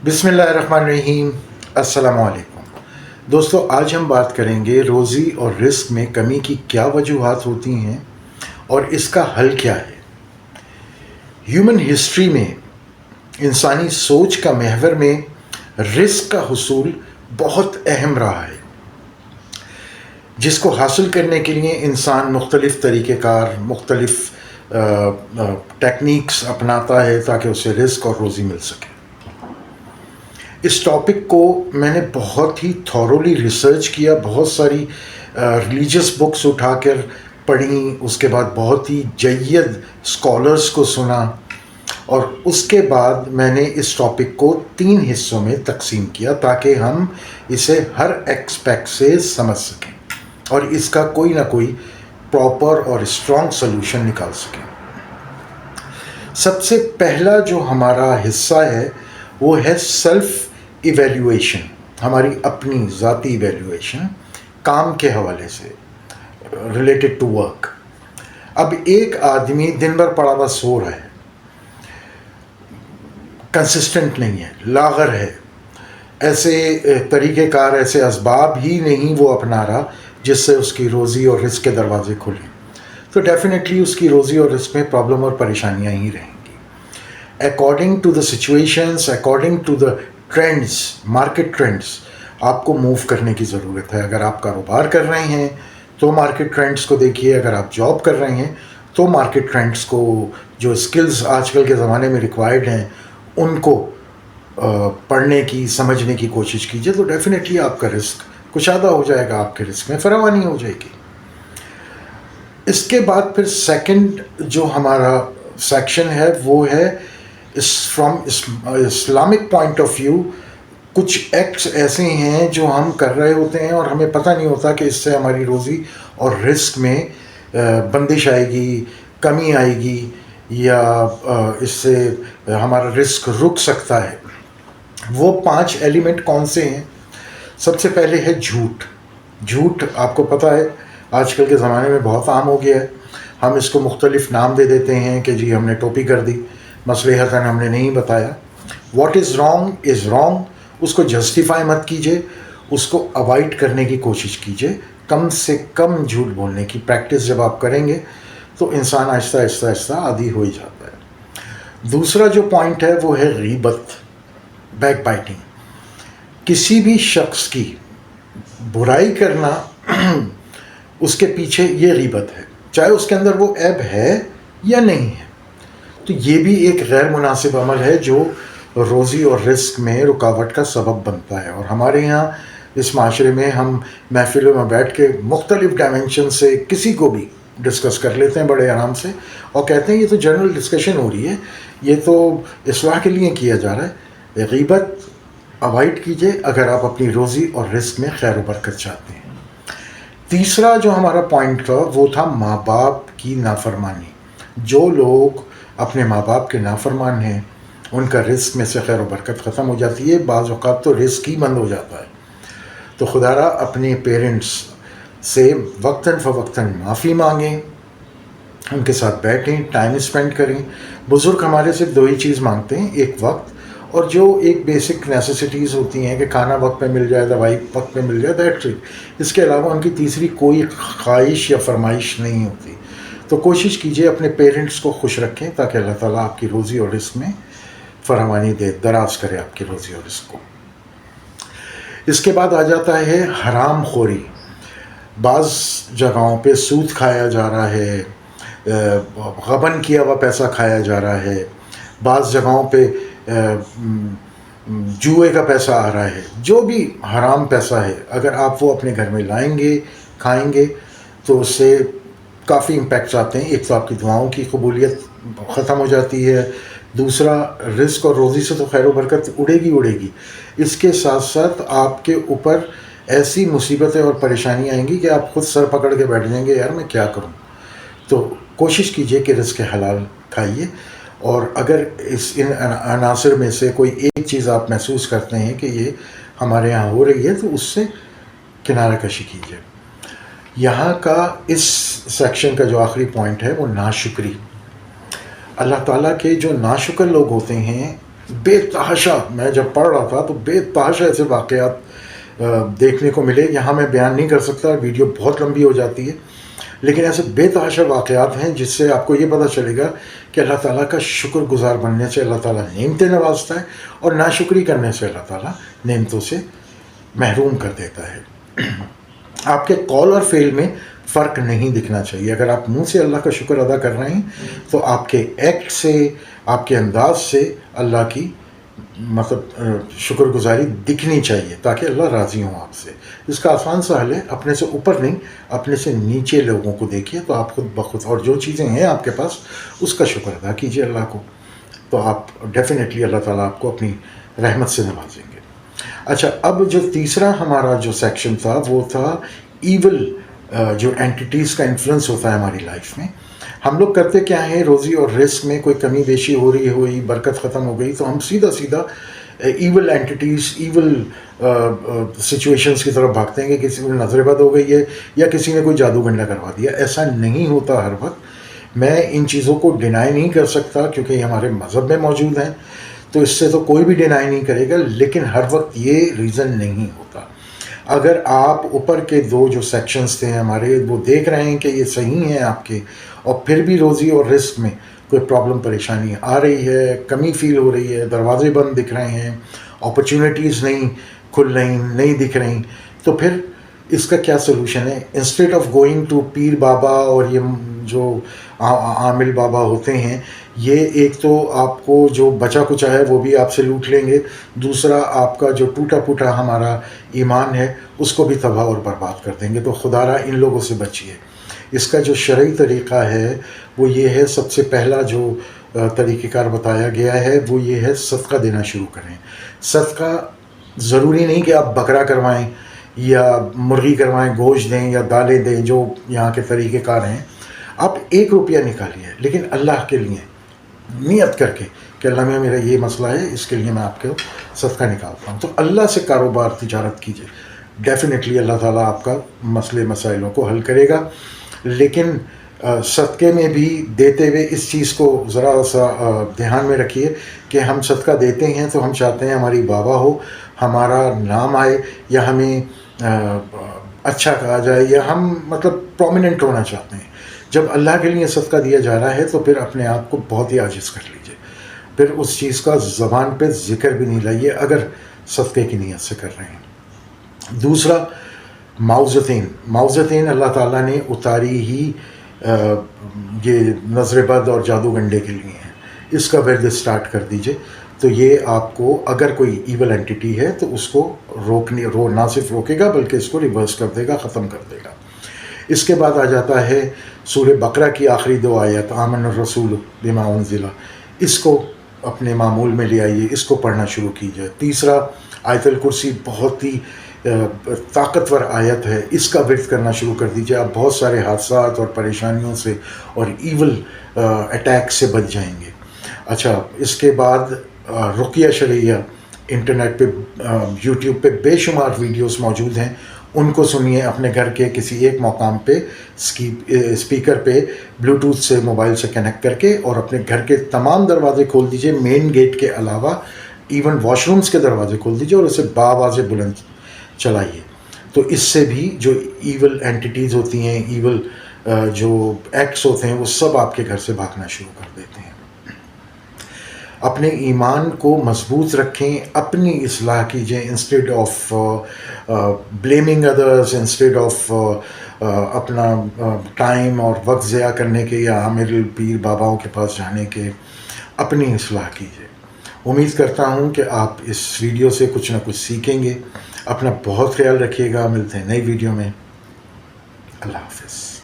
बिस्मिल्लाहिर्रहमानिर्रहीम। अस्सलाम वालेकुम दोस्तों, आज हम बात करेंगे रोज़ी और रिस्क में कमी की क्या वजूहात होती हैं और इसका हल क्या है। ह्यूमन हिस्ट्री में इंसानी सोच का महवर में रिस्क का हुसूल बहुत अहम रहा है, जिसको हासिल करने के लिए इंसान मुख्तलिफ़ तरीक़ेकार, मुख्तलिफ़ टेक्निक्स अपनाता है ताकि उसे रिस्क और रोज़ी मिल सके। इस टॉपिक को मैंने बहुत ही थॉरोली रिसर्च किया, बहुत सारी रिलीजियस बुक्स उठाकर पढ़ी, उसके बाद बहुत ही जय्यद स्कॉलर्स को सुना और उसके बाद मैंने इस टॉपिक को 3 हिस्सों में तकसीम किया ताकि हम इसे हर एस्पेक्ट से समझ सकें और इसका कोई ना कोई प्रॉपर और स्ट्रॉन्ग सॉल्यूशन निकाल सकें। सबसे पहला जो हमारा हिस्सा है वो है सेल्फ इवैल्यूएशन, हमारी अपनी ज़ाती इवैल्यूएशन काम के हवाले से रिलेटेड टू वर्क। अब एक आदमी दिन भर पड़ा हुआ सो रहा है, कंसिस्टेंट नहीं है, लागर है, ऐसे तरीक़ेकार, ऐसे असबाब ही नहीं वो अपना रहा जिससे उसकी रोज़ी और रिस्क के दरवाजे खुलें, तो डेफिनेटली उसकी रोज़ी और रिस्क में प्रॉब्लम और परेशानियाँ ही रहेंगी। According to the situations, according to the trends, market trends, आपको मूव करने की ज़रूरत है। अगर आप कारोबार कर रहे हैं तो मार्केट ट्रेंड्स को देखिए, अगर आप जॉब कर रहे हैं तो मार्केट ट्रेंड्स को, जो स्किल्स आजकल के ज़माने में रिक्वायर्ड हैं उनको पढ़ने की, समझने की कोशिश कीजिए, तो डेफिनेटली आपका रिस्क कुशादा हो जाएगा, आपके रिस्क में फरावानी हो जाएगी। इसके बाद फिर सेकंड जो हमारा सेक्शन है वो है from Islamic point of view. कुछ एक्ट्स ऐसे हैं जो हम कर रहे होते हैं और हमें पता नहीं होता कि इससे हमारी रोज़ी और रिस्क में बंदिश आएगी, कमी आएगी या इससे हमारा रिस्क रुक सकता है। वो 5 एलिमेंट कौन से हैं? सबसे पहले है झूठ। झूठ आपको पता है आजकल के ज़माने में बहुत आम हो गया है। हम इसको मुख्तलिफ़ नाम दे देते हैं कि जी हमने टोपी कर दी, मसलहतन हमने नहीं बताया। व्हाट इज़ रॉन्ग, उसको जस्टिफाई मत कीजिए, उसको अवॉइड करने की कोशिश कीजिए। कम से कम झूठ बोलने की प्रैक्टिस जब आप करेंगे तो इंसान आहिस्ता आहिस्ता आदी हो ही जाता है। दूसरा जो पॉइंट है वो है गीबत, बैक बाइटिंग। किसी भी शख्स की बुराई करना उसके पीछे ये गीबत है, चाहे उसके अंदर वो ऐब है या नहीं है। तो ये भी एक गैर मुनासिब अमल है जो रोज़ी और रिस्क में रुकावट का सबब बनता है। और हमारे यहाँ इस माशरे में हम महफिलों में बैठ के मुख्तलिफ़ डायमेंशन से किसी को भी डिस्कस कर लेते हैं बड़े आराम से और कहते हैं ये तो जनरल डिस्कशन हो रही है, ये तो इस्लाह के लिए किया जा रहा है। गीबत अवॉइड कीजिए अगर आप अपनी रोज़ी और रिस्क में खैर बरकत चाहते हैं। तीसरा जो हमारा पॉइंट था वो था माँ बाप की नाफरमानी। जो लोग अपने माँ बाप के नाफरमान हैं उनका रिस्क में से खैर बरकत ख़त्म हो जाती है, बाज़ औक़ात तो रिस्क ही बंद हो जाता है। तो खुदारा अपने पेरेंट्स से वक्तन फ़वक्तन माफ़ी मांगें, उनके साथ बैठें, टाइम स्पेंड करें। बुज़ुर्ग हमारे सिर्फ 2 ही चीज़ मांगते हैं, एक वक्त और जो एक बेसिक नेसेसिटीज़ होती हैं कि खाना वक्त पे मिल जाए, दवाई वक्त पे मिल जाए, दैट्स इट। इसके अलावा उनकी तीसरी कोई ख्वाहिश या फरमाइश नहीं होती। तो कोशिश कीजिए अपने पेरेंट्स को खुश रखें ताकि अल्लाह ताला आपकी रोज़ी और रिस्क में फरावानी दे, दराज करे आपकी रोज़ी और रिस्क को। इसके बाद आ जाता है हराम खोरी। बाज़ जगहों पे सूद खाया जा रहा है, गबन किया हुआ पैसा खाया जा रहा है, बाज़ जगहों पे जुए का पैसा आ रहा है। जो भी हराम पैसा है अगर आप वो अपने घर में लाएंगे, खाएंगे तो उससे काफ़ी इम्पैक्ट्स आते हैं। एक तो आपकी दुआओं की कबूलियत ख़त्म हो जाती है, दूसरा रिस्क और रोज़ी से तो खैर बरकत उड़ेगी। इसके साथ साथ आपके ऊपर ऐसी मुसीबतें और परेशानी आएंगी कि आप ख़ुद सर पकड़ के बैठ जाएंगे, यार मैं क्या करूं। तो कोशिश कीजिए कि रिस्क हलाल खाइए और अगर इन अनासर में से कोई एक चीज़ आप महसूस करते हैं कि ये हमारे यहाँ हो रही है तो उससे کنارہ کشی کیجیے. یہاں کا اس سیکشن کا جو آخری پوائنٹ ہے وہ ناشکری. اللہ تعالیٰ کے جو ناشکر لوگ ہوتے ہیں بے تحاشا، میں جب پڑھ رہا تھا تو بے تحاشا ایسے واقعات دیکھنے کو ملے. یہاں میں بیان نہیں کر سکتا، ویڈیو بہت لمبی ہو جاتی ہے، لیکن ایسے بے تحاشا واقعات ہیں جس سے آپ کو یہ پتہ چلے گا کہ اللہ تعالیٰ کا شکر گزار بننے سے اللہ تعالیٰ نعمتیں نوازتا ہے، اور ناشکری کرنے سے اللہ تعالیٰ نعمتوں سے محروم کر دیتا ہے. آپ کے قول اور فعل میں فرق نہیں دکھنا چاہیے. اگر آپ منہ سے اللہ کا شکر ادا کر رہے ہیں تو آپ کے ایکٹ سے، آپ کے انداز سے اللہ کی شکر گزاری دکھنی چاہیے تاکہ اللہ راضی ہوں آپ سے. اس کا آسان سا حل ہے، اپنے سے اوپر نہیں، اپنے سے نیچے لوگوں کو دیکھیے تو آپ خود بخود، اور جو چیزیں ہیں آپ کے پاس اس کا شکر ادا کیجیے اللہ کو، تو آپ ڈیفینیٹلی اللہ تعالیٰ آپ کو اپنی رحمت سے نوازیں گے. اچھا، اب جو تیسرا ہمارا جو سیکشن تھا وہ تھا ایول، جو اینٹیٹیز کا انفلوئنس ہوتا ہے ہماری لائف میں. ہم لوگ کرتے کیا ہیں، روزی اور رزق میں کوئی کمی بیشی ہو رہی ہوئی، برکت ختم ہو گئی تو ہم سیدھا ایول اینٹیٹیز، ایول سچویشنز کی طرف بھاگتے ہیں کہ کسی کو نظر بد ہو گئی ہے یا کسی نے کوئی جادو گنڈا کروا دیا. ایسا نہیں ہوتا ہر وقت. میں ان چیزوں کو ڈینائی نہیں کر سکتا کیونکہ یہ ہمارے مذہب میں موجود ہیں، تو اس سے تو کوئی بھی ڈینائی نہیں کرے گا، لیکن ہر وقت یہ ریزن نہیں ہوتا. اگر آپ اوپر کے دو جو سیکشنز تھے ہمارے وہ دیکھ رہے ہیں کہ یہ صحیح ہیں آپ کے، اور پھر بھی روزی اور رزق میں کوئی پرابلم پریشانی آ رہی ہے، کمی فیل ہو رہی ہے، دروازے بند دکھ رہے ہیں، اپرچونیٹیز نہیں کھل رہی، نہیں دکھ رہی، تو پھر اس کا کیا سلوشن ہے؟ Instead of going to peer بابا اور یہ جو عامل بابا ہوتے ہیں، یہ ایک تو آپ کو جو بچا کچا ہے وہ بھی آپ سے لوٹ لیں گے، دوسرا آپ کا جو ٹوٹا پھوٹا ہمارا ایمان ہے اس کو بھی تباہ اور برباد کر دیں گے. تو خدا را ان لوگوں سے بچیے. اس کا جو شرعی طریقہ ہے وہ یہ ہے، سب سے پہلا جو طریقہ کار بتایا گیا ہے وہ یہ ہے صدقہ دینا شروع کریں. صدقہ ضروری نہیں کہ آپ بکرا کروائیں یا مرغی کروائیں، گوشت دیں یا دالیں دیں، جو یہاں کے طریقہ کار ہیں. آپ 1 روپیہ نکالیے لیکن اللہ کے لیے نیت کر کے کہ اللہ میں میرا یہ مسئلہ ہے، اس کے لیے میں آپ کو صدقہ نکالتا ہوں. تو اللہ سے کاروبار تجارت کیجیے، ڈیفینیٹلی اللہ تعالیٰ آپ کا مسئلے مسائلوں کو حل کرے گا. لیکن صدقے میں بھی دیتے ہوئے اس چیز کو ذرا سا دھیان میں رکھیے کہ ہم صدقہ دیتے ہیں تو ہم چاہتے ہیں ہماری بابا ہو، ہمارا نام آئے، یا ہمیں اچھا کہا جائے، یا ہم پرومیننٹ ہونا چاہتے ہیں. جب اللہ کے لیے صدقہ دیا جا رہا ہے تو پھر اپنے آپ کو بہت ہی عاجز کر لیجیے، پھر اس چیز کا زبان پہ ذکر بھی نہیں لائیے اگر صدقے کی نیت سے کر رہے ہیں. دوسرا، معوذتین اللہ تعالیٰ نے اتاری ہی یہ نظر بد اور جادو گنڈے کے لیے ہیں. اس کا ورد اسٹارٹ کر دیجئے، تو یہ آپ کو اگر کوئی ایول اینٹیٹی ہے تو اس کو نہ صرف روکے گا بلکہ اس کو ریورس کر دے گا، ختم کر دے گا. اس کے بعد آ جاتا ہے سورہ بقرہ کی آخری 2 آیت، آمن الرسول بما انزل، اس کو اپنے معمول میں لے آئیے، اس کو پڑھنا شروع کیجیے. تیسرا، آیت الکرسی بہت ہی طاقتور آیت ہے، اس کا ورد کرنا شروع کر دیجیے. آپ بہت سارے حادثات اور پریشانیوں سے اور ایول اٹیک سے بچ جائیں گے. اچھا، اس کے بعد رقیہ شرعیہ، انٹرنیٹ پہ یوٹیوب پہ بے شمار ویڈیوز موجود ہیں، ان کو سنیے اپنے گھر کے کسی ایک مقام پہ اسپیکر پہ بلوٹوتھ سے موبائل سے کنیکٹ کر کے، اور اپنے گھر کے تمام دروازے کھول دیجئے، مین گیٹ کے علاوہ ایون واش رومز کے دروازے کھول دیجئے اور اسے بآواز بلند چلائیے. تو اس سے بھی جو ایول اینٹیٹیز ہوتی ہیں، ایول جو ایکٹس ہوتے ہیں، وہ سب آپ کے گھر سے بھاگنا شروع کر دیتے ہیں. اپنے ایمان کو مضبوط رکھیں، اپنی اصلاح کیجئے، instead of blaming others, instead of اپنا ٹائم اور وقت ضیاع کرنے کے یا عامل پیر باباؤں کے پاس جانے کے، اپنی اصلاح کیجئے. امید کرتا ہوں کہ آپ اس ویڈیو سے کچھ نہ کچھ سیکھیں گے. اپنا بہت خیال رکھیے گا. ملتے ہیں نئی ویڈیو میں. اللہ حافظ.